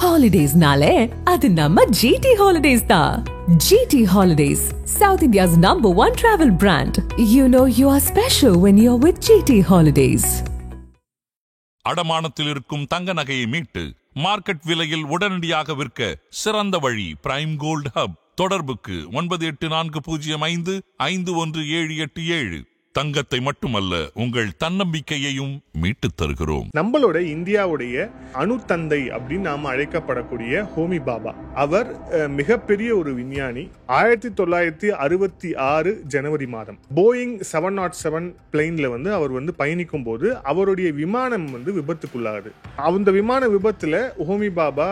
Holidays-nale, adu namma GT Holidays da. GT Holidays, South India's #1 travel brand. You know you are special when you're with GT Holidays. அடமானத்தில் இருக்கும் தங்க நகையை மீட்டு market விலையில் உடனடியாக விற்க சிறந்த வழி பிரைம் கோல்ட் ஹப். தொடர்புக்கு 9845551787. தங்கத்தை மட்டுமல்ல, உங்கள் தன்னம்பிக்கையையும் மீட்டு தருகிறோம். நம்மளோட இந்தியாவுடைய அணு தந்தை அப்படின்னு நாம அழைக்கப்படக்கூடிய ஹோமி பாபா, அவர் மிகப்பெரிய ஒரு விஞ்ஞானி. 1966 ஜனவரி மாதம் போயிங் 707 பிளைன்ல அவர் பயணிக்கும் போது அவருடைய விமானம் விபத்துக்குள்ளாகுது. அந்த விமான விபத்துல ஹோமி பாபா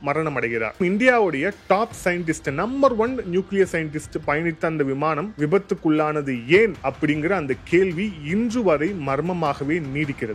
மரணம் அடைகிறார். இந்தியாவுடைய top scientist, number 1 nuclear scientist பயணித்த அந்த விமானம் விபத்துக்குள்ளானது ஏன் அப்படிங்கிற அந்த கேள்வி இன்று வரை மர்மமாகவே நீடிக்கிறது.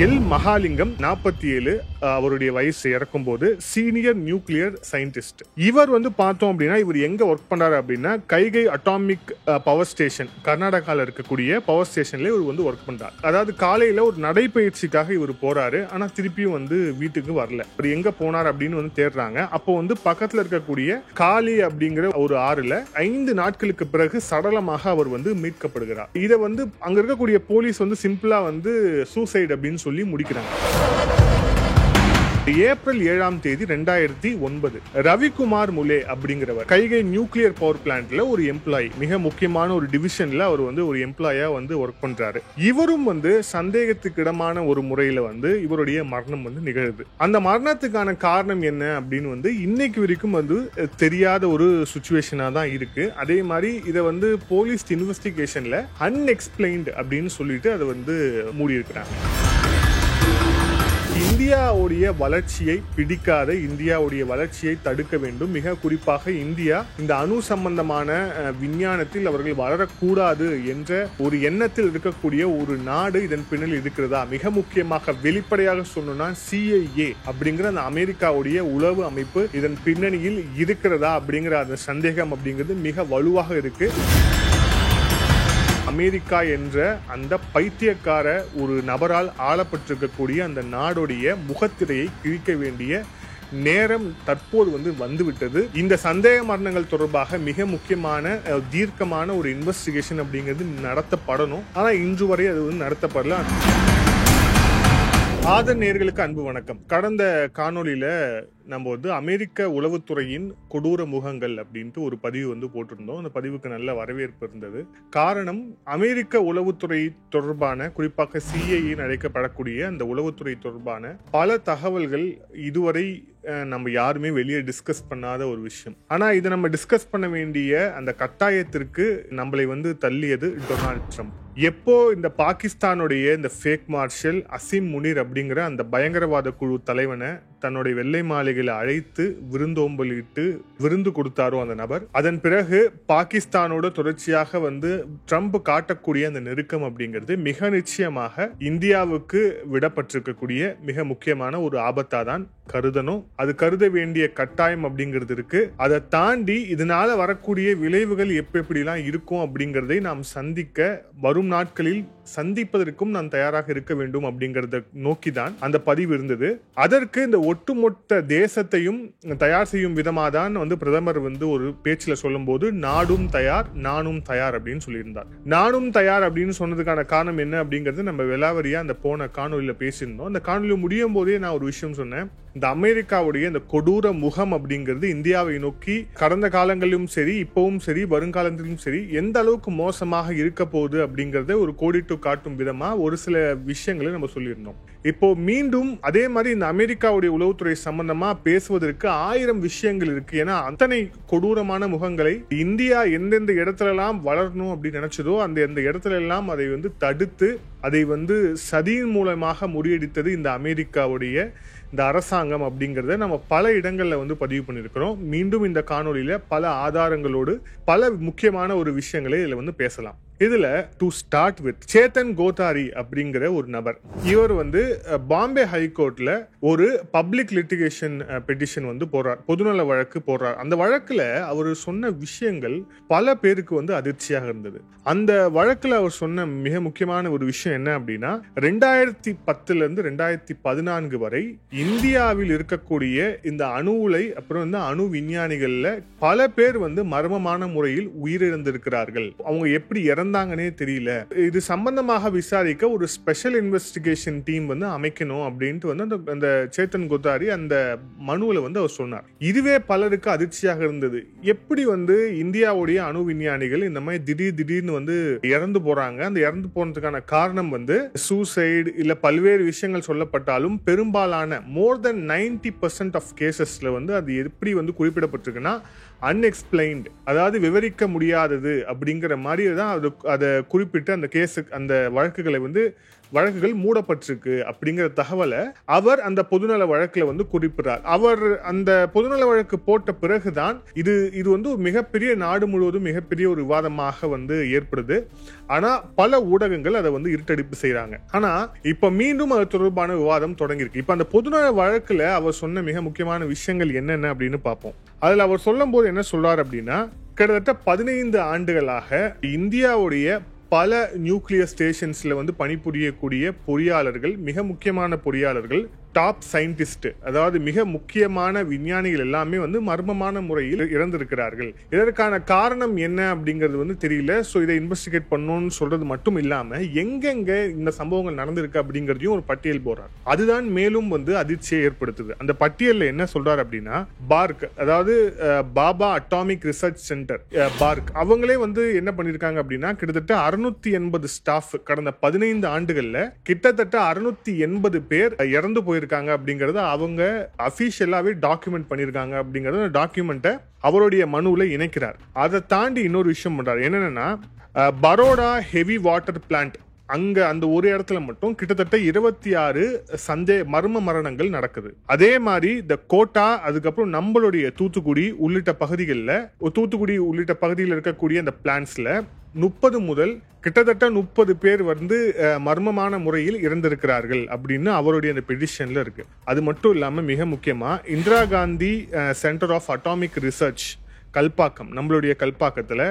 எல் மகாலிங்கம் 47, அவருடைய வயசு இறக்கும் போது சீனியர் நியூக்ளியர் சயின்டிஸ்ட். இவர் பார்த்தோம் அப்படின்னா இவர் எங்க ஒர்க் பண்றாரு அப்படின்னா கைகை அட்டாமிக் பவர் ஸ்டேஷன், கர்நாடகால இருக்கக்கூடிய பவர் ஸ்டேஷன்ல இவர் ஒர்க் பண்றாரு. அதாவது காலையில ஒரு நடைப்பயிற்சிக்காக இவர் போறாரு, ஆனா திருப்பியும் வீட்டுக்கு வரல. அவர் எங்க போனார் அப்படின்னு தேடுறாங்க. அப்போ பக்கத்துல இருக்கக்கூடிய காலி அப்படிங்கிற ஒரு ஆறுல 5 நாட்களுக்கு பிறகு சடலமாக அவர் மீட்கப்படுகிறார். இதை அங்க இருக்கக்கூடிய போலீஸ் சிம்பிளா சூசைட் அப்படின்னு சொல்லி முடிக்கிறாங்க. ஏப்ரல் 7ஆம் தேதி 2009 ரவிக்குமார் முலே அப்படிங்கிறவர் கைகை நியூக்ளியர் பவர் பிளான்ட்ல ஒரு எம்ப்ளாயி, மிக முக்கியமான ஒரு டிவிஷன்ல அவர் ஒரு எம்ப்ளாயா ஒர்க் பண்றாரு. இவரும் சந்தேகத்துக்கு இடமான ஒரு முறையில இவருடைய மரணம் நிகழுது. அந்த மரணத்துக்கான காரணம் என்ன அப்படின்னு இன்னைக்கு வரைக்கும் தெரியாத ஒரு சுச்சுவேஷனா தான் இருக்கு. அதே மாதிரி இதை போலீஸ் இன்வெஸ்டிகேஷன்ல அன்எக்ஸ்பிளைன்ட் அப்படின்னு சொல்லிட்டு அதை மூடி இருக்கிறாங்க. இந்தியாவுடைய வளர்ச்சியை பிடிக்காத, இந்தியாவுடைய வளர்ச்சியை தடுக்க வேண்டும். மிக குறிப்பாக இந்தியா இந்த அணு சம்பந்தமான விஞ்ஞானத்தில் அவர்கள் வளரக்கூடாது என்ற ஒரு எண்ணத்தில் இருக்கக்கூடிய ஒரு நாடு இதன் பின்னணியில் இருக்கிறதா? மிக முக்கியமாக வெளிப்படையாக சொல்லணும்னா CIA அப்படிங்கிற அந்த அமெரிக்காவுடைய உளவு அமைப்பு இதன் பின்னணியில் இருக்கிறதா அப்படிங்கிற அந்த சந்தேகம் அப்படிங்கிறது மிக வலுவாக இருக்கு. அமெரிக்கா என்ற அந்த பைத்தியக்கார ஒரு நபரால் ஆளப்பட்டிருக்கக்கூடிய அந்த நாடுடைய முகத்திரையை கிழிக்க வேண்டிய நேரம் தற்போது வந்துவிட்டது. இந்த சந்தேக மரணங்கள் தொடர்பாக மிக முக்கியமான தீர்க்கமான ஒரு இன்வெஸ்டிகேஷன் அப்படிங்கிறது நடத்தப்படணும். ஆனா இன்று வரை அது நடத்தப்படல. ஆதர் நேயர்களுக்கு அன்பு வணக்கம். கடந்த காணொலியில நம்ம அமெரிக்க உளவுத்துறையின் கொடூர முகங்கள் அப்படின்ட்டு ஒரு பதிவு போட்டிருந்தோம். அந்த பதிவுக்கு நல்ல வரவேற்பு இருந்தது. காரணம், அமெரிக்க உளவுத்துறை தொடர்பான, குறிப்பாக CIA அழைக்கப்படக்கூடிய அந்த உளவுத்துறை தொடர்பான பல தகவல்கள் இதுவரை நம்ம யாருமே வெளியே டிஸ்கஸ் பண்ணாத ஒரு விஷயம். ஆனா இதை நம்ம டிஸ்கஸ் பண்ண வேண்டிய அந்த கட்டாயத்திற்கு நம்மளை தள்ளியது டொனால்ட் ட்ரம்ப். எப்போ இந்த பாகிஸ்தானுடைய இந்த ஃபேக் மார்ஷல் அசீம் முனீர் அப்படிங்கிற அந்த பயங்கரவாத குழு தலைவனை தன்னுடைய வெள்ளை மாளிகையில அழைத்து விருந்தோம்பலிட்டு விருந்து கொடுத்தாரோ அந்த நபர், அதன் பிறகு பாகிஸ்தானோட தொடர்ச்சியாக ட்ரம்ப் காட்டக்கூடிய அந்த நெருக்கம் அப்படிங்கிறது மிக நிச்சயமாக இந்தியாவுக்கு விடப்பட்டிருக்கக்கூடிய மிக முக்கியமான ஒரு ஆபத்தா தான் கருதணும். அது கருத வேண்டிய கட்டாயம் அப்படிங்கிறது இருக்கு. அதை தாண்டி இதனால வரக்கூடிய விளைவுகள் எப்படிலாம் இருக்கும் அப்படிங்கிறதை நாம் சந்திக்க, வரும் நாட்களில் சந்திப்பதற்கும் நான் தயாராக இருக்க வேண்டும் அப்படிங்கறத நோக்கிதான் அந்த பதிவு இருந்தது. அதற்கு இந்த ஒட்டுமொத்த தேசத்தையும் தயார் செய்யும் விதமாக தான் பிரதமர் ஒரு பேச்சுல சொல்லும் போது நாடும் தயார் நானும் தயார் அப்படின்னு சொல்லியிருந்தார். நானும் தயார் அப்படின்னு சொன்னதுக்கான காரணம் என்ன அப்படிங்கறது நம்ம வெளாவரியா அந்த போன காணொலியில பேசியிருந்தோம். அந்த காணொலி முடியும் போதே நான் ஒரு விஷயம் சொன்னேன். இந்த அமெரிக்காவுடைய இந்த கொடூர முகம் அப்படிங்கிறது இந்தியாவை நோக்கி கடந்த காலங்களிலும் சரி, இப்பவும் சரி, வருங்காலத்திலும் சரி எந்த அளவுக்கு மோசமாக இருக்க போகுது அப்படிங்கறத ஒரு கோடிட்டு காட்டும் விதமா ஒரு சில விஷயங்களை நம்ம சொல்லியிருந்தோம். இப்போ மீண்டும் அதே மாதிரி இந்த அமெரிக்காவுடைய உளவுத்துறை சம்பந்தமா பேசுவதற்கு 1000 விஷயங்கள் இருக்கு. ஏன்னா அத்தனை கொடூரமான முகங்களை இந்தியா எந்தெந்த இடத்துல எல்லாம் வளரணும் அப்படின்னு நினைச்சதோ அந்த இடத்துல எல்லாம் அதை தடுத்து அதை சதியின் மூலமாக முறியடித்தது இந்த அமெரிக்காவுடைய இந்த அரசாங்கம் அப்படிங்கறத நம்ம பல இடங்கள்ல பதிவு பண்ணிருக்கிறோம். மீண்டும் இந்த காணொலியில பல ஆதாரங்களோடு பல முக்கியமான ஒரு விஷயங்களை இதுல பேசலாம். இதுல to start with Chetan Kothari அப்படிங்கிற ஒரு நபர். இவர் வந்து பாம்பே ஹைகோர்ட்ல ஒரு பப்ளிக் லிட்டிகேஷன் பெட்டிஷன் வந்து போடுறார், பொதுநல வழக்கு போடுறார். அந்த வழக்குல அவர் சொன்ன விஷயங்கள் பல பேருக்கு வந்து அதிர்ச்சியாக இருந்தது. அந்த வழக்குல அவர் சொன்ன மிக முக்கியமான ஒரு விஷயம் என்ன அப்படின்னா, 2010 இருந்து 2014 வரை இந்தியாவில் இருக்கக்கூடிய இந்த அணு உலை அப்புறம் வந்து அணு விஞ்ஞானிகள்ல பல பேர் வந்து மர்மமான முறையில் உயிரிழந்திருக்கிறார்கள். அவங்க எப்படி இறந்தாங்கன்னே தெரியல. இது சம்பந்தமாக விசாரிக்க ஒரு ஸ்பெஷல் இன்வெஸ்டிகேஷன் டீம் வந்து அமைக்கணும் அப்படின்ட்டு வந்து அந்த சேத்தன் கோதாரி அந்த மனுவில் வந்து அவர் சொன்னார். இதுவே பலருக்கு அதிர்ச்சியாக இருந்தது. எப்படி வந்து இந்தியாவுடைய அணு விஞ்ஞானிகள் இந்த மாதிரி திடீர்னு வந்து இறந்து போறாங்க. அந்த இறந்து போனதுக்கான காரணம் வந்து சூசைடு இல்ல பல்வேறு விஷயங்கள் சொல்லப்பட்டாலும் பெரும்பாலான மோர் தென் 90% ஆஃப் கேசஸ்ல வந்து அது எப்படி வந்து குறிப்பிடப்பட்டிருக்குன்னா அன்எக்ஸ்பிளைன்ட், அதாவது விவரிக்க முடியாதது அப்படிங்கிற மாதிரி தான் அதை குறிப்பிட்டு அந்த கேஸு அந்த வழக்குகள் மூடப்பட்டிருக்கு அப்படிங்கிற தகவலை அவர் அந்த பொதுநல வழக்குல வந்து குறிப்பிட்டார். அவர் அந்த பொதுநல வழக்கு போட்ட பிறகுதான் இது வந்து மிகப்பெரிய நாடு முழுவதும் மிகப்பெரிய ஒரு விவாதமாக வந்து ஏற்படுது. ஆனா பல ஊடகங்கள் அதை வந்து இருட்டடிப்பு செய்யறாங்க. ஆனா இப்ப மீண்டும் அது தொடர்பான விவாதம் தொடங்கியிருக்கு. இப்ப அந்த பொதுநல வழக்குல அவர் சொன்ன மிக முக்கியமான விஷயங்கள் என்னென்ன அப்படின்னு பார்ப்போம். அதுல அவர் சொல்லும் போது என்ன சொல்றார் அப்படின்னா, கிட்டத்தட்ட 15 ஆண்டுகளாக இந்தியாவுடைய பல நியூக்ளியர் ஸ்டேஷன்ஸ்ல வந்து பணிபுரியக்கூடிய பொறியாளர்கள், மிக முக்கியமான பொறியாளர்கள், டாப் சயின்டிஸ்ட், அதாவது மிக முக்கியமான விஞ்ஞானிகள் எல்லாமே வந்து மர்மமான முறையில் இறந்திருக்கிறார்கள். இதற்கான காரணம் என்ன அப்படிங்கிறது வந்து தெரியல. ஸோ இதை இன்வெஸ்டிகேட் பண்ணணும்னு சொல்றது மட்டும் இல்லாம எங்கெங்க இந்த சம்பவங்கள் நடந்திருக்கு அப்படிங்கிறதையும் ஒரு பட்டியல் போடுறார். அதுதான் மேலும் வந்து அதிர்ச்சியை ஏற்படுத்துது. அந்த பட்டியலில் என்ன சொல்றாரு அப்படின்னா, பார்க், அதாவது Baba atomic research centre, park, அவங்களே வந்து என்ன பண்ணிருக்காங்க அப்படின்னா கிட்டத்தட்ட 680 ஸ்டாஃப் கடந்த 15 ஆண்டுகள்ல கிட்டத்தட்ட 680 பேர் இறந்து போயிருக்காங்க அப்படிங்கறத அவங்க அபிஷியலாவே டாக்குமெண்ட் பண்ணிருக்காங்க அப்படிங்கறத டாக்குமெண்ட்டை அவருடைய மனுவுல இணைக்கிறார். அதை தாண்டி இன்னொரு விஷயம் பண்றாரு. என்னன்னா, பரோடா ஹெவி வாட்டர் பிளான்ட், அங்க அந்த ஒரு இடத்துல மட்டும் கிட்டத்தட்ட 26 மர்ம மரணங்கள் நடக்குது. அதே மாதிரி இந்த கோட்டா, அதுக்கப்புறம் நம்மளுடைய தூத்துக்குடி உள்ளிட்ட பகுதியில் இருக்கக்கூடிய அந்த பிளான்ஸ்ல 30 முதல் கிட்டத்தட்ட 30 பேர் வந்து மர்மமான முறையில் இறந்திருக்கிறார்கள் அப்படின்னு அவருடைய அந்த பெட்டிஷன்ல இருக்கு. அது மட்டும் இல்லாம மிக முக்கியமா Indira Gandhi centre of atomic research Kalpakkam, நம்மளுடைய கல்பாக்கத்துல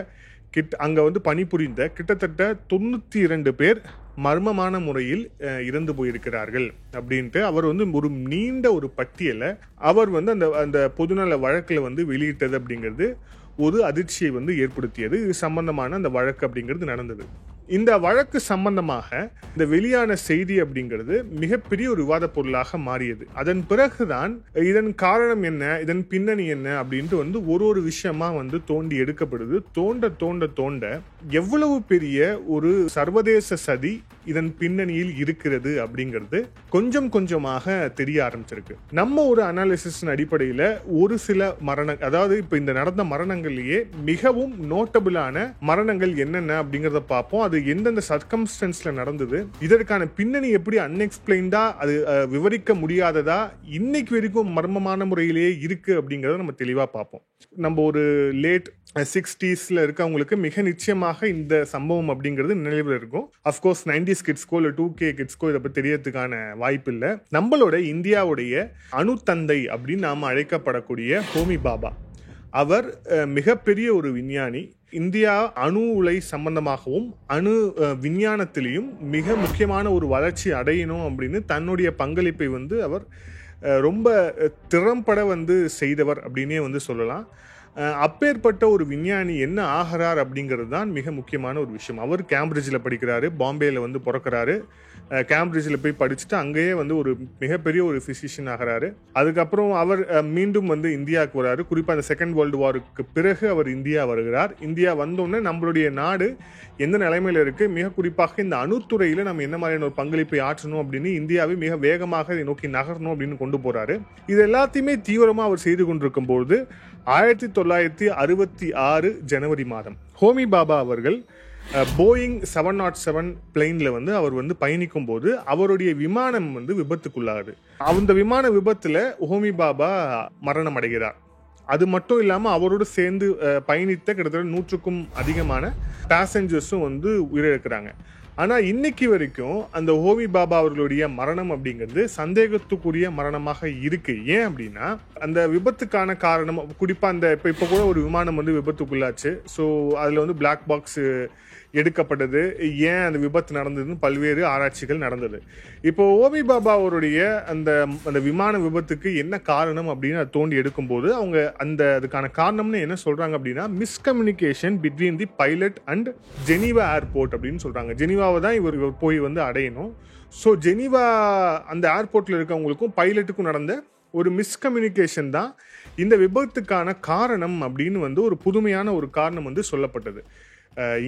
அங்க வந்து பணிபுரிந்த கிட்டத்தட்ட 92 பேர் மர்மமான முறையில் இறந்து போயிருக்கிறார்கள் அப்படின்ட்டு அவர் வந்து ஒரு நீண்ட ஒரு பட்டியலை அவர் வந்து அந்த பொதுநல வழக்குல வந்து வெளியிட்டது அப்படிங்கிறது ஒரு அதிர்ச்சியை வந்து ஏற்படுத்தியது. இது சம்பந்தமான அந்த வழக்கு அப்படிங்கிறது நடந்தது. இந்த வழக்கு சம்பந்தமாக இந்த வெளியான செய்தி அப்படிங்கிறது மிகப்பெரிய ஒரு விவாத பொருளாக மாறியது. அதன் பிறகுதான் இதன் காரணம் என்ன, இதன் பின்னணி என்ன அப்படின்ட்டு வந்து ஒரு விஷயமா வந்து தோண்டி எடுக்கப்படுது. தோண்ட எவ்வளவு பெரிய ஒரு சர்வதேச சதி இதன் பின்னணியில் இருக்கிறது அப்படிங்கிறது கொஞ்சம் கொஞ்சமாக தெரிய ஆரம்பிச்சிருக்கு. நம்ம ஒரு அனாலிசிஸ் அடிப்படையில ஒரு சில அதாவது இப்ப இந்த நடந்த மரணங்கள்லயே மிகவும் நோட்டபிளான மரணங்கள் என்னென்ன அப்படிங்கறத பார்ப்போம். அது எந்தெந்த சர்க்கம்ஸ்டன்ஸ்ல நடந்தது, இதற்கான பின்னணி எப்படி அன்எக்ஸ்பிளைன்டா, அது விவரிக்க முடியாததா, இன்னைக்கு வரைக்கும் மர்மமான முறையிலேயே இருக்கு அப்படிங்கறத நம்ம தெளிவா பார்ப்போம். நம்ம ஒரு லேட் 60s இருக்கவங்களுக்கு மிக நிச்சயமாக இந்த சம்பவம் அப்படிங்கிறது நினைவில் இருக்கும். அப்கோர்ஸ் 90s கிட்ஸ்கோ இல்ல 2K கிட்ஸ்கோ இதை பத்தி தெரியறதுக்கான வாய்ப்பு இல்லை. நம்மளோட இந்தியாவுடைய அணு தந்தை அப்படின்னு நாம அழைக்கப்படக்கூடிய ஹோமி பாபா, அவர் மிகப்பெரிய ஒரு விஞ்ஞானி. இந்தியா அணு உலை சம்பந்தமாகவும் அணு விஞ்ஞானத்திலையும் மிக முக்கியமான ஒரு வளர்ச்சி அடையணும் அப்படின்னு தன்னுடைய பங்களிப்பை வந்து அவர் ரொம்ப திறம்பட வந்து செய்தவர் அப்படின்னே வந்து சொல்லலாம். அப்பேற்பட்ட ஒரு விஞ்ஞானி என்ன ஆகிறார் அப்படிங்கிறது தான் மிக முக்கியமான ஒரு விஷயம். அவர் கேம்பிரிட்ஜில் படிக்கிறாரு, பாம்பேயில் வந்து பிறக்கிறாரு, கேம்பிரிட்ஜில் போய் படிச்சுட்டு அங்கேயே வந்து ஒரு மிகப்பெரிய ஒரு ஃபிசிஷியன் ஆகிறாரு. அதுக்கப்புறம் அவர் மீண்டும் வந்து இந்தியாவுக்கு வராரு. குறிப்பாக அந்த செகண்ட் வேர்ல்டு வாருக்கு பிறகு அவர் இந்தியா வருகிறார். இந்தியா வந்தோடனே நம்மளுடைய நாடு எந்த நிலைமையில இருக்கு, மிக குறிப்பாக இந்த அணுத்துறையில நம்ம என்ன மாதிரியான ஒரு பங்களிப்பை ஆற்றணும் அப்படின்னு இந்தியாவை மிக வேகமாக இதை நோக்கி நகரணும் அப்படின்னு கொண்டு போறாரு. இது எல்லாத்தையுமே தீவிரமா அவர் செய்து கொண்டிருக்கும் போது 1966 ஜனவரி மாதம் ஹோமி பாபா அவர்கள் போயிங் 707 பிளைன்ல வந்து அவர் வந்து பயணிக்கும் போது அவருடைய விமானம் வந்து விபத்துக்குள்ளாகுது. அந்த விமான விபத்துல ஹோமி பாபா மரணம் அடைகிறார். அது மட்டும் இல்லாமல் அவரோடு சேர்ந்து பயணித்த கிட்டத்தட்ட 100க்கும் அதிகமான பேசஞ்சர்ஸும் வந்து உயிரிழக்கிறாங்க. ஆனால் இன்னைக்கு வரைக்கும் அந்த ஹோமி பாபா அவர்களுடைய மரணம் அப்படிங்கிறது சந்தேகத்துக்குரிய மரணமாக இருக்கு. ஏன் அப்படின்னா அந்த விபத்துக்கான காரணம் குறிப்பாக அந்த இப்போ கூட ஒரு விமானம் வந்து விபத்துக்குள்ளாச்சு. ஸோ அதில் வந்து பிளாக் பாக்ஸ் எடுக்கப்பட்டது, ஏன் அந்த விபத்து நடந்ததுன்னு பல்வேறு ஆராய்ச்சிகள் நடந்தது. இப்போ ஹோமி பாபா அவருடைய அந்த விமான விபத்துக்கு என்ன காரணம் அப்படின்னு அதை தோண்டி எடுக்கும்போது அவங்க அதுக்கான காரணம்னு என்ன சொல்றாங்க அப்படின்னா miscommunication between the pilot and Geneva airport அப்படின்னு சொல்றாங்க. ஜெனீவாவை தான் இவர் போய் வந்து அடையணும். ஸோ ஜெனீவா அந்த ஏர்போர்ட்ல இருக்கவங்களுக்கும் பைலட்டுக்கும் நடந்த ஒரு மிஸ்கம்யூனிகேஷன் தான் இந்த விபத்துக்கான காரணம் அப்படின்னு வந்து ஒரு புதுமையான ஒரு காரணம் வந்து சொல்லப்பட்டது.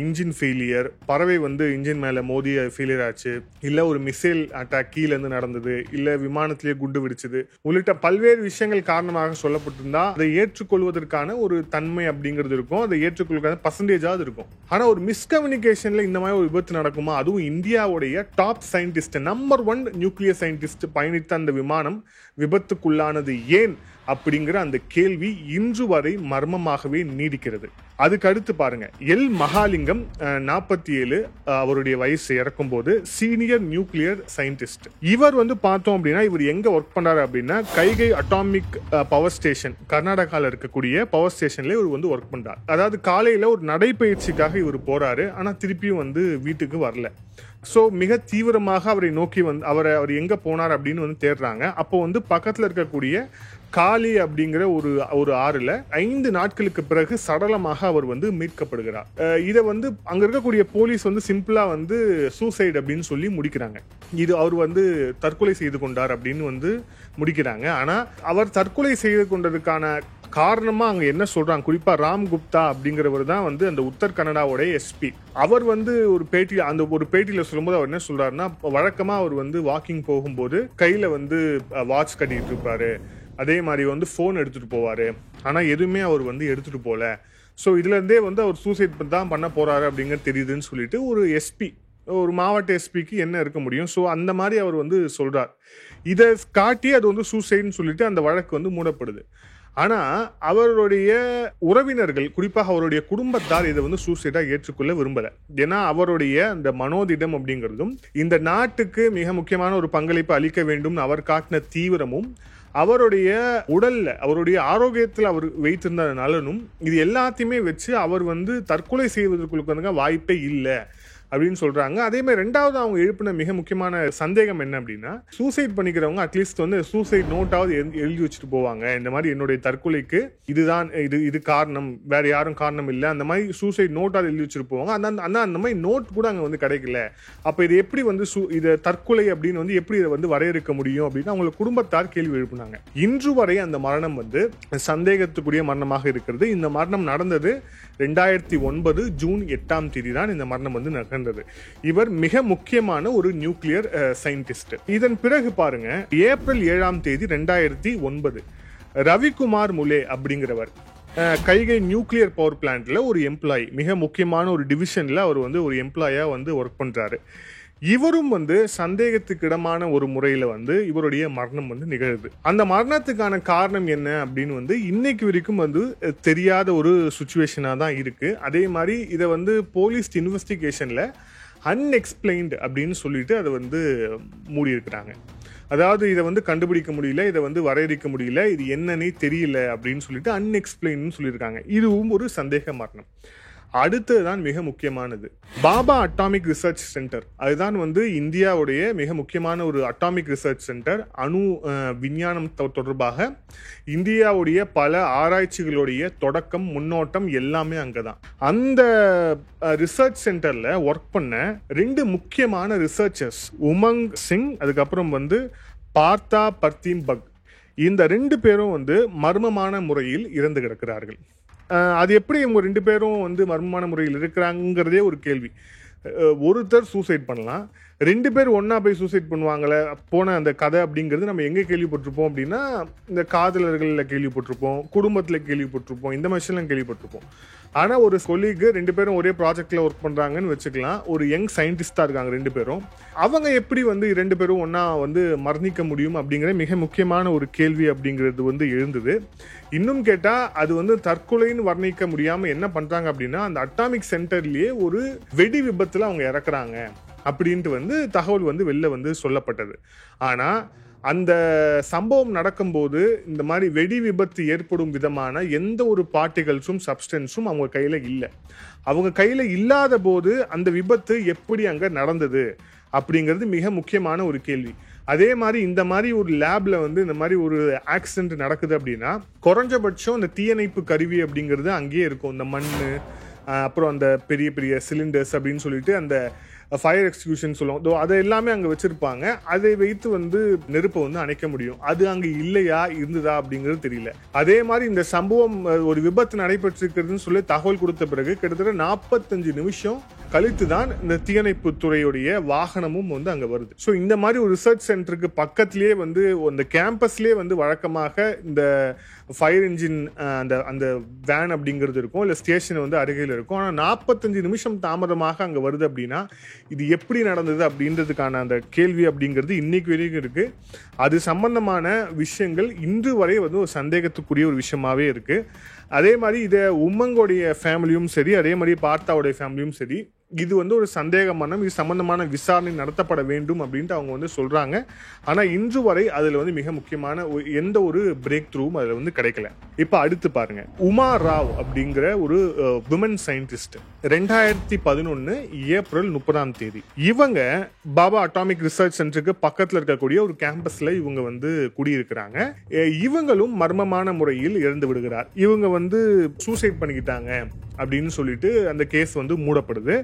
இன்ஜின் ஃபெயிலியர், பறவை வந்து இன்ஜின் மேலே மோதி ஃபெயிலியர் ஆச்சு, இல்லை ஒரு மிசைல் அட்டாக் கீழேருந்து நடந்தது, இல்லை விமானத்திலேயே குண்டு வெடிச்சது உள்ளிட்ட பல்வேறு விஷயங்கள் காரணமாக சொல்லப்பட்டிருந்தா அதை ஏற்றுக்கொள்வதற்கான ஒரு தன்மை அப்படிங்கிறது இருக்கும், அதை ஏற்றுக்கொள்வதற்கான பர்சன்டேஜாவது இருக்கும். ஆனால் ஒரு மிஸ்கம்யூனிகேஷன்ல இந்த மாதிரி ஒரு விபத்து நடக்குமா? அதுவும் இந்தியாவுடைய top scientist, number 1 nuclear scientist பயணித்த அந்த விமானம் விபத்துக்குள்ளானது ஏன் அப்படிங்கிற அந்த கேள்வி இன்று வரை மர்மமாகவே நீடிக்கிறது. அதுக்கு அடுத்து பாருங்க, எல் மகாலிங்கம் 47 அவருடைய வயசு இறக்கும் போது சீனியர் நியூக்ளியர் சயின்டிஸ்ட். இவர் வந்து பார்த்தோம் அப்படின்னா இவர் எங்க ஒர்க் பண்றாரு அப்படின்னா கைகை அட்டாமிக் பவர் ஸ்டேஷன், கர்நாடகாவில் இருக்கக்கூடிய பவர் ஸ்டேஷன்ல இவர் வந்து ஒர்க் பண்றாரு. அதாவது காலையில ஒரு நடைப்பயிற்சிக்காக இவர் போறாரு, ஆனா திருப்பியும் வந்து வீட்டுக்கு வரல. ஸோ மிக தீவிரமாக அவரை நோக்கி வந்து அவர் எங்க போனார் அப்படின்னு வந்து தேடுறாங்க. அப்போ வந்து பக்கத்தில் இருக்கக்கூடிய காலி அப்படிங்கிற ஒரு ஆறுல 5 நாட்களுக்கு பிறகு சடலமாக அவர் வந்து மீட்கப்படுகிறார். இதை வந்து அங்க இருக்கக்கூடிய போலீஸ் வந்து சிம்பிளா வந்து சூசைட் அப்படின்னு சொல்லி முடிக்கிறாங்க. இது அவர் வந்து தற்கொலை செய்து கொண்டார் அப்படின்னு வந்து முடிக்கிறாங்க. ஆனா அவர் தற்கொலை செய்து கொண்டதுக்கான காரணமா அங்க என்ன சொல்றாங்க, குறிப்பா ராம் குப்தா அப்படிங்கிறவர் தான் வந்து அந்த உத்தர் கன்னடாவுடைய எஸ்பி. அவர் வந்து ஒரு பேட்டியில சொல்லும்போது அவர் என்ன சொல்றாருன்னா, வழக்கமா அவர் வந்து வாக்கிங் போகும்போது கையில வந்து வாட்ச் கட்டிட்டு இருப்பாரு, அதே மாதிரி வந்து போன் எடுத்துட்டு போவாரு, ஆனா எதுவுமே அவர் வந்து எடுத்துட்டு போல. ஸோ இதுல இருந்தே வந்து அவர் சூசைட் தான் பண்ண போறாரு அப்படிங்கிறது தெரியுதுன்னு சொல்லிட்டு ஒரு எஸ்பி, ஒரு மாவட்ட எஸ்பிக்கு என்ன இருக்க முடியும்? ஸோ அந்த மாதிரி அவர் வந்து சொல்றார். இதை காட்டி அது வந்து சூசைட்னு சொல்லிட்டு அந்த வழக்கு வந்து மூடப்படுது. ஆனா அவருடைய உறவினர்கள், குறிப்பாக அவருடைய குடும்பத்தார் இதை வந்து சூசைடா ஏற்றுக்கொள்ள விரும்பல. ஏன்னா அவருடைய அந்த மனோதிடம் அப்படிங்கிறதும் இந்த நாட்டுக்கு மிக முக்கியமான ஒரு பங்களிப்பு அளிக்க வேண்டும் அவர் காட்டின தீவிரமும் அவருடைய உடல்ல அவருடைய ஆரோக்கியத்தில் அவர் வைத்திருந்த நலனும் இது எல்லாத்தையுமே வச்சு அவர் வந்து தற்கொலை செய்வதற்கு வாய்ப்பே இல்லை அப்படின்னு சொல்றாங்க. அதே மாதிரி ரெண்டாவது அவங்க எழுப்பின மிக முக்கியமான சந்தேகம் என்ன அப்படின்னா, சூசைட் பண்ணிக்கிறவங்க அட்லீஸ்ட் வந்து சூசைட் நோட்டாவது எழுதி வச்சுட்டு போவாங்க, இந்த மாதிரி என்னுடைய தற்கொலைக்கு இதுதான் இது காரணம், வேற யாரும் காரணம் இல்லை, அந்த மாதிரி சூசைட் நோட்டாவது எழுதி வச்சுட்டு போவாங்க. அந்த மாதிரி நோட் கூட அங்க வந்து கிடைக்கல. அப்ப இது எப்படி வந்து இதை தற்கொலை அப்படின்னு வந்து எப்படி இதை வந்து வரையறுக்க முடியும் அப்படின்னு அவங்க குடும்பத்தார் கேள்வி எழுப்பினாங்க. இன்று வரை அந்த மரணம் வந்து சந்தேகத்துக்குரிய மரணமாக இருக்கிறது. இந்த மரணம் நடந்தது 2009 ஜூன் 8ஆம் தேதி தான் இந்த மரணம் வந்து நடந்தது. இவர் மிக முக்கியமான ஒரு நியூக்ளியர் சயின்டிஸ்ட். இதன் பிறகு பாருங்க, ஏப்ரல் 7ஆம் தேதி 2009 ரவிக்குமார் முலே அப்படிங்கிறவர் கைகை நியூக்ளியர் பவர் பிளான்ட்ல ஒரு எம்ப்ளாயி, மிக முக்கியமான ஒரு டிவிஷன்ல அவர் வந்து ஒரு எம்ப்ளாயா வந்து ஒர்க் பண்றாரு. இவரும் வந்து சந்தேகத்துக்கு இடமான ஒரு முறையில வந்து இவருடைய மரணம் வந்து நிகழுது. அந்த மரணத்துக்கான காரணம் என்ன அப்படின்னு வந்து இன்னைக்கு வரைக்கும் வந்து தெரியாத ஒரு சுச்சுவேஷனா தான் இருக்கு. அதே மாதிரி இதை வந்து போலீஸ் இன்வெஸ்டிகேஷன்ல அன்எக்ஸ்பிளைன்டு அப்படின்னு சொல்லிட்டு அதை வந்து மூடி இருக்கிறாங்க. அதாவது இதை வந்து கண்டுபிடிக்க முடியல, இதை வந்து வரையறுக்க முடியல, இது என்னன்னே தெரியல அப்படின்னு சொல்லிட்டு அன்எக்ஸ்பிளைன் சொல்லியிருக்காங்க. இதுவும் ஒரு சந்தேக மரணம். அடுத்ததுதான் மிக முக்கியமானது, பாபா அட்டாமிக் ரிசர்ச் சென்டர். அதுதான் வந்து இந்தியாவுடைய மிக முக்கியமான ஒரு அட்டாமிக் ரிசர்ச் சென்டர். அணு விஞ்ஞானம் தொடர்பாக இந்தியாவுடைய பல ஆராய்ச்சிகளுடைய தொடக்கம், முன்னோட்டம் எல்லாமே அங்கதான். அந்த ரிசர்ச் சென்டர்ல ஒர்க் பண்ண 2 முக்கியமான ரிசர்ச்சர்ஸ், உமங் சிங், அதுக்கப்புறம் வந்து பார்த்தா பர்தீம் பக், இந்த 2 பேரும் வந்து மர்மமான முறையில் இறந்து கிடக்கிறார்கள். அது எப்படி இவங்க 2 பேரும் வந்து மர்மமான முறையில் இருக்கிறாங்கிறதே ஒரு கேள்வி. ஒருத்தர் சூசைட் பண்ணலாம், 2 பேர் ஒன்னா போய் சூசைட் பண்ணுவாங்களே போன அந்த கதை அப்படிங்கிறது நம்ம எங்கே கேள்விப்பட்டிருப்போம் அப்படின்னா இந்த காதலர்களில் கேள்விப்பட்டிருப்போம், குடும்பத்தில் கேள்விப்பட்டிருப்போம், இந்த விஷயம்லாம் கேள்விப்பட்டிருப்போம். ஆனால் ஒரு கொலீக்கு 2 பேரும் ஒரே ப்ராஜெக்டில் ஒர்க் பண்ணுறாங்கன்னு வச்சுக்கலாம். ஒரு யங் சயின்டிஸ்டாக இருக்காங்க 2 பேரும். அவங்க எப்படி 2 பேரும் ஒன்றா மரணிக்க முடியும் அப்படிங்கிற மிக முக்கியமான ஒரு கேள்வி அப்படிங்கிறது எழுந்தது. இன்னும் கேட்டால் அது தற்கொலைன்னு வர்ணிக்க முடியாமல் என்ன பண்ணுறாங்க அப்படின்னா அந்த அட்டாமிக் சென்டர்லேயே ஒரு வெடி விபத்தில் அவங்க இறக்குறாங்க அப்படின்ட்டு தகவல் வெளில சொல்லப்பட்டது. ஆனால் அந்த சம்பவம் நடக்கும்போது இந்த மாதிரி வெடி விபத்து ஏற்படும் விதமான எந்த ஒரு பார்ட்டிகல்ஸும் சப்ஸ்டன்ஸும் அவங்க கையில் இல்லை. அவங்க கையில் இல்லாத போது அந்த விபத்து எப்படி அங்கே நடந்தது அப்படிங்கிறது மிக முக்கியமான ஒரு கேள்வி. அதே மாதிரி இந்த மாதிரி ஒரு லேப்ல இந்த மாதிரி ஒரு ஆக்சிடென்ட் நடக்குது அப்படின்னா குறைஞ்சபட்சம் இந்த தீயணைப்பு கருவி அப்படிங்கிறது அங்கேயே இருக்கும். இந்த மண், அப்புறம் அந்த பெரிய பெரிய சிலிண்டர்ஸ் அப்படின்னு சொல்லிட்டு அந்த ஃபயர் எக்ஸ்டிங்யூஷன் சொல்லுவோம், அதை எல்லாமே அங்கே வச்சிருப்பாங்க. அதை வைத்து நெருப்பை அணைக்க முடியும். அது அங்கே இல்லையா இருந்ததா அப்படிங்கிறது தெரியல. அதே மாதிரி இந்த சம்பவம் ஒரு விபத்து நடைபெற்றிருக்கிறதுன்னு சொல்லி தகவல் கொடுத்த பிறகு கிட்டத்தட்ட 45 நிமிஷம் கழித்து தான் இந்த தீயணைப்பு துறையுடைய வாகனமும் அங்கே வருது. ஸோ இந்த மாதிரி ஒரு ரிசர்ச் சென்டருக்கு பக்கத்திலேயே அந்த கேம்பஸ்லேயே வழக்கமாக இந்த ஃபயர் இன்ஜின் அந்த வேன் அப்படிங்கிறது இருக்கும், இல்லை ஸ்டேஷன் அருகில் இருக்கும். ஆனால் 45 நிமிஷம் தாமதமாக அங்கே வருது அப்படின்னா இது எப்படி நடந்தது அப்படின்றதுக்கான அந்த கேள்வி அப்படிங்கிறது இன்னைக்கு வரைக்கும் இருக்கு. அது சம்பந்தமான விஷயங்கள் இன்று வரை ஒரு சந்தேகத்துக்குரிய ஒரு விஷயமாவே இருக்கு. அதே மாதிரி இதை உமங்கோடைய ஃபேமிலியும் சரி, அதே மாதிரி பார்த்தாவுடைய ஃபேமிலியும் சரி, இது ஒரு சந்தேகமான இது சம்பந்தமான விசாரணை நடத்தப்பட வேண்டும் அப்படின்ட்டு அவங்க சொல்றாங்க. ஆனா இன்று வரை அதுல மிக முக்கியமான எந்த ஒரு பிரேக் த்ரூவும் அதுல கிடைக்கல. இப்ப அடுத்து பாருங்க, உமா ராவ் அப்படிங்கிற ஒரு விமன் சயின்டிஸ்ட் 2011 ஏப்ரல் 30 இவங்க பாபா அட்டாமிக் ரிசர்ச் சென்டருக்கு பக்கத்துல இருக்கக்கூடிய ஒரு கேம்பஸ்ல இவங்க குடியிருக்கிறாங்க. இவங்களும் மர்மமான முறையில் இறந்து விடுகிறார். இவங்க சூசைட் பண்ணிக்கிட்டாங்க அப்படின்னு சொல்லிட்டு அந்த கேஸ் மூடப்படுது.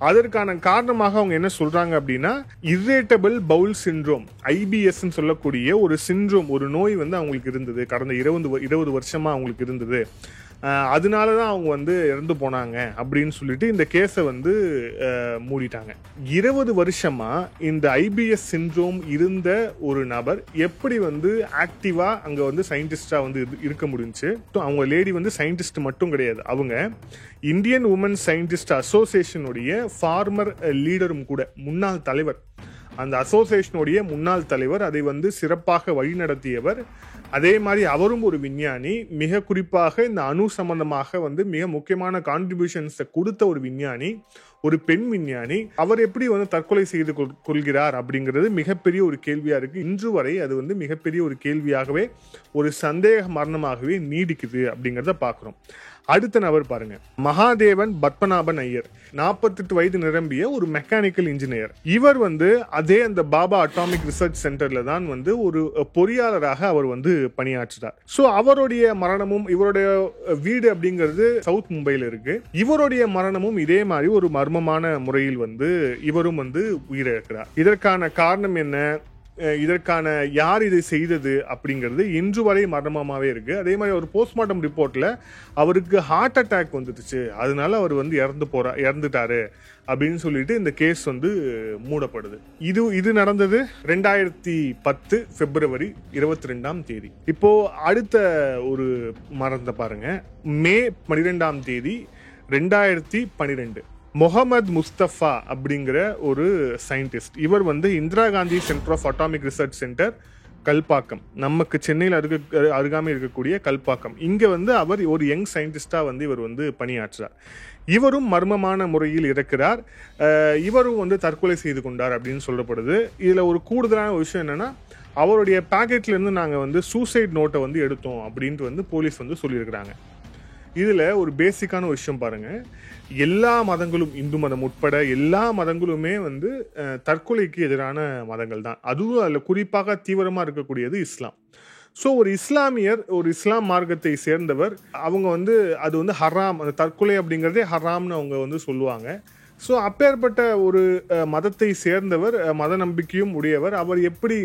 அதற்கான காரணமாக அவங்க என்ன சொல்றாங்க அப்படின்னா இர்ரிட்டபிள் பவுல் சிண்ட்ரோம், IBS சொல்லக்கூடிய ஒரு சிண்ட்ரோம், ஒரு நோய் அவங்களுக்கு இருந்தது. கடந்த 20 வருஷமா அவங்களுக்கு இருந்தது. அதனாலதான் அவங்க இறந்து போனாங்க அப்படின்னு சொல்லிட்டு இந்த கேஸை மூடிட்டாங்க. 20 வருஷமா இந்த IBS சிண்ட்ரோம் இருந்த ஒரு நபர் எப்படி ஆக்டிவா அங்க சயின்டிஸ்டா இருக்க முடிஞ்சுச்சு. அவங்க லேடி சயின்டிஸ்ட் மட்டும் கிடையாது, அவங்க இந்தியன் உமன் சயின்டிஸ்ட் அசோசியேஷனுடைய ஃபார்மர் லீடரும் கூட, முன்னாள் தலைவர். அந்த அசோசியேஷனுடைய முன்னாள் தலைவர், அதை சிறப்பாக வழிநடத்தியவர். அதே மாதிரி அவரும் ஒரு விஞ்ஞானி. மிக குறிப்பாக இந்த அணு சம்பந்தமாக மிக முக்கியமான கான்ட்ரிபியூஷன்ஸை கொடுத்த ஒரு விஞ்ஞானி, ஒரு பெண் விஞ்ஞானி. அவர் எப்படி தற்கொலை செய்து கொள்கிறார் அப்படிங்கிறது மிகப்பெரிய ஒரு கேள்வியா இருக்கு. இன்று வரை அது மிகப்பெரிய ஒரு கேள்வியாகவே, ஒரு சந்தேக மரணமாகவே நீடிக்குது அப்படிங்கிறத பார்க்கிறோம். அடுத்த நபர் பாருங்க, மகாதேவன் பத்மநாபன் ஐயர், 48 வயது நிரம்பிய ஒரு மெக்கானிக்கல் இன்ஜினியர். இவர் அதே அந்த பாபா அட்டாமிக் ரிசர்ச் சென்டர்ல தான் ஒரு பொறியாளராக அவர் பணியாற்றுறார். சோ அவருடைய மரணமும், இவருடைய வீடு அப்படிங்கிறது சவுத் மும்பைல இருக்கு. இவருடைய மரணமும் இதே மாதிரி ஒரு மர்மமான முறையில் இவரும் உயிரிழக்கிறார். இதற்கான காரணம் என்ன, இதற்கான யார் இதை செய்தது அப்படிங்கிறது இன்று வரை மர்மமாவே இருக்கு. அதே மாதிரி ஒரு போஸ்ட்மார்ட்டம் ரிப்போர்ட்ல அவருக்கு ஹார்ட் அட்டாக் வந்துடுச்சு, அதனால அவர் இறந்துட்டாரு அப்படின்னு சொல்லிட்டு இந்த கேஸ் மூடப்படுது. இது நடந்தது 2010 பிப்ரவரி 22 இப்போ அடுத்த ஒரு மரணத்தை பாருங்க, மே 12 2012 முகமது முஸ்தபா அப்படிங்கிற ஒரு சயின்டிஸ்ட். இவர் Indira Gandhi centre of atomic research centre, Kalpakkam, நமக்கு சென்னையில் அருகாமை இருக்கக்கூடிய கல்பாக்கம். இங்க அவர் ஒரு யங் சயின்டிஸ்டா இவர் பணியாற்றுறார். இவரும் மர்மமான முறையில் இறக்கிறார். இவரும் தற்கொலை செய்து கொண்டார் அப்படின்னு சொல்லப்படுது. இதுல ஒரு கூடுதலான விஷயம் என்னன்னா, அவருடைய பாக்கெட்ல இருந்து நாங்க சூசைட் நோட்டை எடுத்தோம் அப்படின்ட்டு போலீஸ் சொல்லியிருக்கிறாங்க. இதுல ஒரு பேசிக்கான விஷயம் பாருங்க, எல்லா மதங்களும், இந்து மதம் உட்பட எல்லா மதங்களுமே தற்கொலைக்கு எதிரான மதங்கள் தான். அதுவும் அதுல குறிப்பாக தீவிரமா இருக்கக்கூடியது இஸ்லாம். ஸோ ஒரு இஸ்லாமியர், ஒரு இஸ்லாம் மார்க்கத்தை சேர்ந்தவர், அவங்க அது ஹராம், அந்த தற்கொலை அப்படிங்கிறதே ஹராம்னு அவங்க சொல்லுவாங்க. ஸோ அப்பேற்பட்ட ஒரு மதத்தை சேர்ந்தவர், மத நம்பிக்கையும் உடையவர், அவர் எப்படி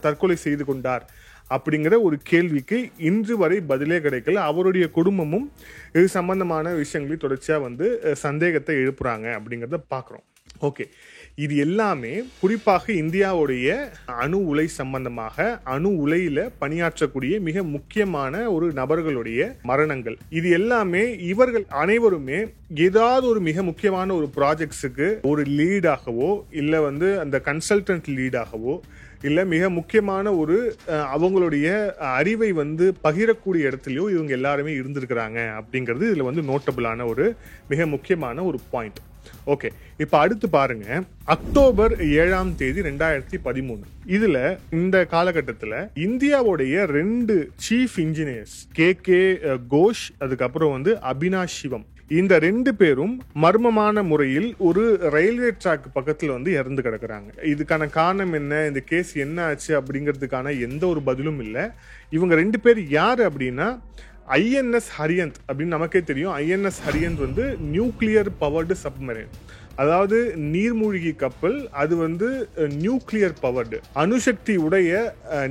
தற்கொலை செய்து கொண்டார் அப்படிங்கிற ஒரு கேள்விக்கு இன்று வரை பதிலே கிடைக்கல. அவருடைய குடும்பமும் இது சம்பந்தமான விஷயங்களை தொடர்ச்சியா சந்தேகத்தை எழுப்புறாங்க அப்படிங்கிறத பார்க்குறோம். ஓகே, இது எல்லாமே குறிப்பாக இந்தியாவுடைய அணு உலை சம்பந்தமாக அணு உலையில பணியாற்றக்கூடிய மிக முக்கியமான ஒரு நபர்களுடைய மரணங்கள். இது எல்லாமே இவர்கள் அனைவருமே ஏதாவது ஒரு மிக முக்கியமான ஒரு ப்ராஜெக்ட்ஸுக்கு ஒரு லீடாகவோ இல்ல அந்த கன்சல்டன்ட் லீடாகவோ இல்ல மிக முக்கியமான ஒரு அவங்களுடைய அறிவை பகிரக்கூடிய இடத்துலயோ இவங்க எல்லாருமே இருந்திருக்கிறாங்க அப்படிங்கிறது இதுல நோட்டபிளான ஒரு மிக முக்கியமான ஒரு பாயிண்ட். ஓகே, இப்ப அடுத்து பாருங்க, அக்டோபர் 7ஆம் தேதி 2013 இதுல இந்த காலகட்டத்துல இந்தியாவுடைய 2 சீஃப் இன்ஜினியர்ஸ் கே கோஷ் அதுக்கப்புறம் அபினாஷ் சிவம் இந்த 2 பேரும் மர்மமான முறையில் ஒரு ரயில்வே ட்ராக் பக்கத்துல இறந்து கிடக்குறாங்க. இதுக்கான காரணம் என்ன, இந்த கேஸ் என்ன ஆச்சு அப்படிங்கிறதுக்கான எந்த ஒரு பதிலும் இல்லை. இவங்க 2 பேர் யாரு அப்படின்னா INS ஹரியந்த் அப்படின்னு நமக்கே தெரியும். INS ஹரியந்த் நியூக்ளியர் பவர்டு சப்மரைன், அதாவது நீர்மூழ்கி கப்பல். அது நியூக்ளியர் பவர்டு அணுசக்தி உடைய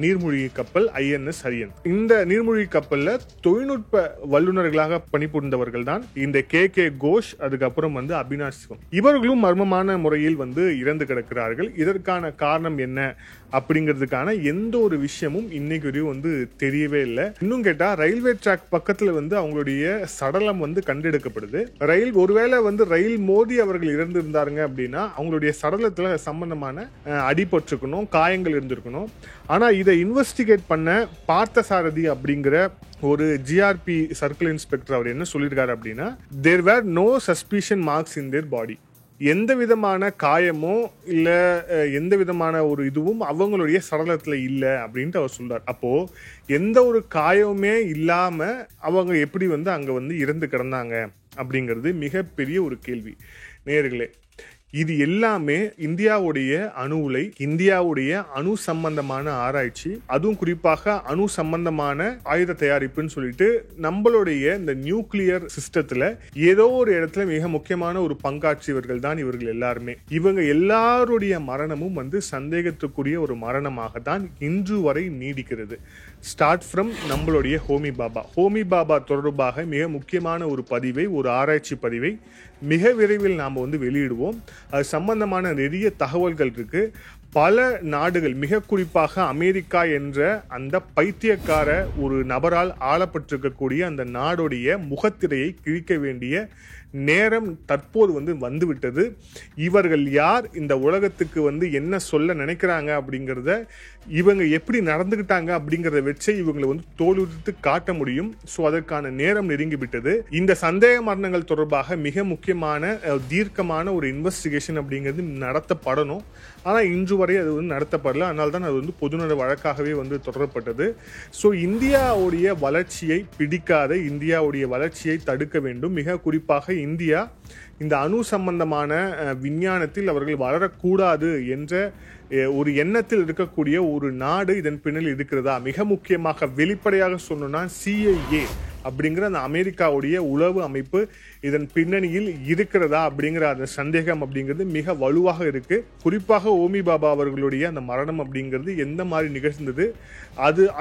நீர்மூழ்கி கப்பல் INS ஹரியந்த். இந்த நீர்மூழ்கி கப்பல்ல தொழில்நுட்ப வல்லுநர்களாக பணிபுரிந்தவர்கள் தான் இந்த கே கோஷ் அதுக்கப்புறம் அபினாஷ் சிவம். இவர்களும் மர்மமான முறையில் இறந்து கிடக்கிறார்கள். இதற்கான காரணம் என்ன அப்படிங்கிறதுக்கான எந்த ஒரு விஷயமும் இன்னைக்கு வரையும் தெரியவே இல்லை. இன்னும் கேட்டா ரயில்வே ட்ராக் பக்கத்துல அவங்களுடைய சடலம் கண்டெடுக்கப்படுது. ஒருவேளை ரயில் மோதி அவர்கள் இறந்திருந்தாருங்க அப்படின்னா அவங்களுடைய சடலத்துல சம்பந்தமான அடிபட்டிருக்கணும், காயங்கள் இருந்திருக்கணும். ஆனா இதை இன்வெஸ்டிகேட் பண்ண பார்த்தசாரதி அப்படிங்கிற ஒரு GRP சர்க்கிள் இன்ஸ்பெக்டர் அவர் என்ன சொல்லியிருக்காரு அப்படின்னா, there were no suspicion marks in their body. எந்த விதமான காயமோ இல்ல எந்த விதமான ஒரு இதுவும் அவங்களுடைய சடலத்துல இல்ல அப்படின்ட்டு அவர் சொல்றார். அப்போ எந்த ஒரு காயமுமே இல்லாம அவங்க எப்படி அங்க இறந்து கிடந்தாங்க அப்படிங்கிறது மிகப்பெரிய ஒரு கேள்வி. நேயர்களே, இது எல்லாமே இந்தியாவுடைய அணு உலை, இந்தியாவுடைய அணு சம்பந்தமான ஆராய்ச்சி, அதுவும் குறிப்பாக அணு சம்பந்தமான ஆயுத தயாரிப்புன்னு சொல்லிட்டு நம்மளுடைய இந்த நியூக்ளியர் சிஸ்டத்துல ஏதோ ஒரு இடத்துல மிக முக்கியமான ஒரு பங்காற்றியவர்கள் தான் இவர்கள் எல்லாருமே. இவங்க எல்லாருடைய மரணமும் சந்தேகத்துக்குரிய ஒரு மரணமாக தான் இன்று வரை நீடிக்கிறது. ஸ்டார்ட் ஃப்ரம் நம்மளுடைய ஹோமி பாபா தொடர்பாக மிக முக்கியமான ஒரு பதிவை, ஒரு ஆராய்ச்சி பதிவை மிக விரைவில் நாம் வெளியிடுவோம். அது சம்பந்தமான நிறைய தகவல்கள் இருக்கு. பல நாடுகள், மிக குறிப்பாக அமெரிக்கா என்ற அந்த பைத்தியக்கார ஒரு நபரால் ஆளப்பட்டிருக்கக்கூடிய அந்த நாடுடைய முகத்திரையை கிழிக்க வேண்டிய நேரம் தற்போது வந்துவிட்டது. இவர்கள் யார், இந்த உலகத்துக்கு என்ன சொல்ல நினைக்கிறாங்க அப்படிங்கிறத, இவங்க எப்படி நடந்துகிட்டாங்க அப்படிங்கிறத வச்சு இவங்களை தோலுரித்து காட்ட முடியும். ஸோ அதற்கான நேரம் நெருங்கி விட்டது. இந்த சந்தேக மரணங்கள் தொடர்பாக மிக முக்கியமான தீர்க்கமான ஒரு இன்வெஸ்டிகேஷன் அப்படிங்கிறது நடத்தப்படணும். ஆனால் இன்று வரை அது நடத்தப்படல. அதனால தான் அது பொதுநல வழக்காகவே தொடரப்பட்டது. ஸோ இந்தியாவுடைய வளர்ச்சியை பிடிக்காத, இந்தியாவுடைய வளர்ச்சியை தடுக்க வேண்டும். மிக குறிப்பாக இந்தியா இந்த அணு சம்பந்தமான விஞ்ஞானத்தில் அவர்கள் வளரக்கூடாது என்ற ஒரு எண்ணத்தில் இருக்கக்கூடிய ஒரு நாடு இதன் பின்னணி இருக்கிறதா? மிக முக்கியமாக வெளிப்படையாக சொல்லணும்னா CIA அப்படிங்கிற அந்த அமெரிக்காவுடைய உளவு அமைப்பு இதன் பின்னணியில் இருக்கிறதா அப்படிங்கிற அந்த சந்தேகம் அப்படிங்கிறது மிக வலுவாக இருக்கு. குறிப்பாக ஹோமி பாபா அவர்களுடைய அந்த மரணம் அப்படிங்கிறது எந்த மாதிரி நிகழ்ந்தது,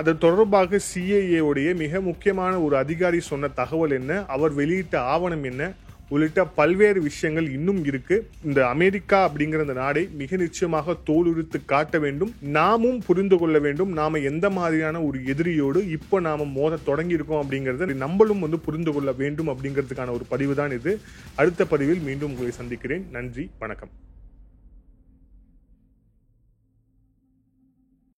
அது தொடர்பாக CIA உடைய மிக முக்கியமான ஒரு அதிகாரி சொன்ன தகவல் என்ன, அவர் வெளியிட்ட ஆவணம் என்ன உள்ளிட்ட பல்வேறு விஷயங்கள் இன்னும் இருக்கு. இந்த அமெரிக்கா அப்படிங்கிற அந்த நாடை மிக நிச்சயமாக தோலுரித்து காட்ட வேண்டும். நாமும் புரிந்து கொள்ள வேண்டும், நாம எந்த மாதிரியான ஒரு எதிரியோடு இப்போ நாம மோத தொடங்கி இருக்கோம் அப்படிங்கறத நம்மளும் புரிந்து கொள்ள வேண்டும் அப்படிங்கிறதுக்கான ஒரு பதிவு தான் இது. அடுத்த பதிவில் மீண்டும் உங்களை சந்திக்கிறேன். நன்றி, வணக்கம்.